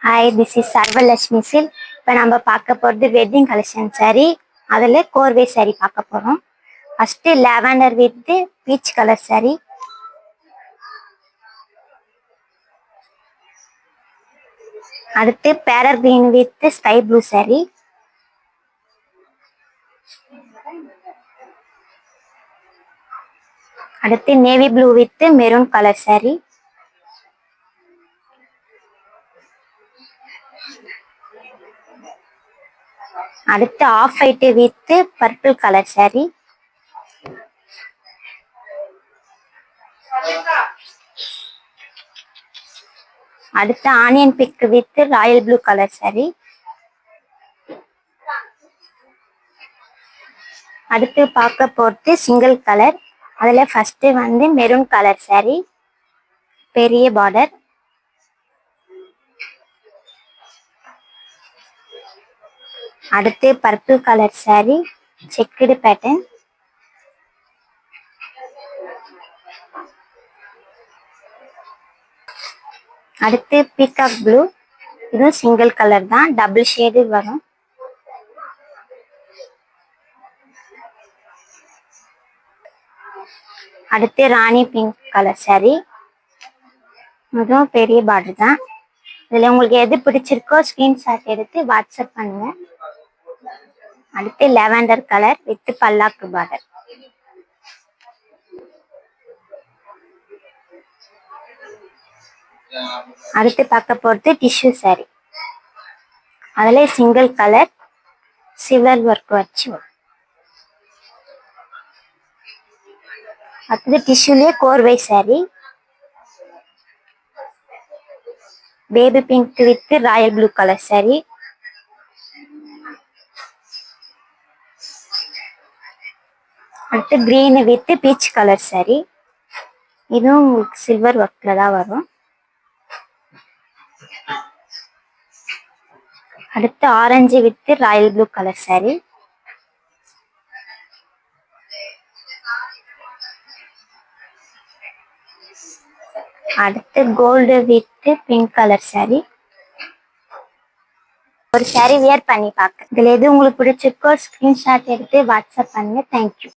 Hi, this is Sarvalashmi Silk. இப்போ நம்ம பார்க்க போகிறது வெட்டிங் கலெக்ஷன் சாரி. அதில் கோர்வே சாரி பார்க்க போகிறோம். First lavender with peach colour sari. அடுத்து parrot green with sky blue sari. அடுத்து navy blue with maroon colour sari. அடுத்து off white with purple colour sari. அடுத்து onion pink with royal blue colour sari. அடுத்து பார்க்க போகிறது சிங்கிள் கலர். அதில் ஃபஸ்ட்டு மெரூன் கலர் சாரி, பெரிய border. அடுத்து purple colour sari, checked pattern. அடுத்து பீகாக் ப்ளூ, இதுவும் சிங்கிள் கலர் தான், டபுள் ஷேடு வரும். அடுத்து ராணி பிங்க் கலர் சாரி, இதுவும் பெரிய பார்டர் தான். இதில் உங்களுக்கு எது பிடிச்சிருக்கோ ஸ்க்ரீன்ஷாட் எடுத்து வாட்ஸ்அப் பண்ணுங்க. அடுத்து லாவெண்டர் கலர் வித் பல்லாக்கு பார்டர். அடுத்து பார்க்க போகிறது டிஷ்யூ சாரி. அதில் சிங்கிள் கலர் சில்வர் ஒர்க் வச்சு. அடுத்தது டிஷ்யூலேயே கோர்வை sari, baby pink with royal blue colour sari. அடுத்து green with peach colour sari, இதுவும் உங்களுக்கு சில்வர் ஒர்க்ல தான் வரும். அடுத்து orange with royal blue colour sari. அடுத்து gold with pink colour sari. ஒரு சாரி வியர் பண்ணி பார்க்க. இதில் எது உங்களுக்கு பிடிச்சிருக்கோ ஸ்க்ரீன்ஷாட் எடுத்து வாட்ஸ்அப் பண்ணுங்க. தேங்க்யூ.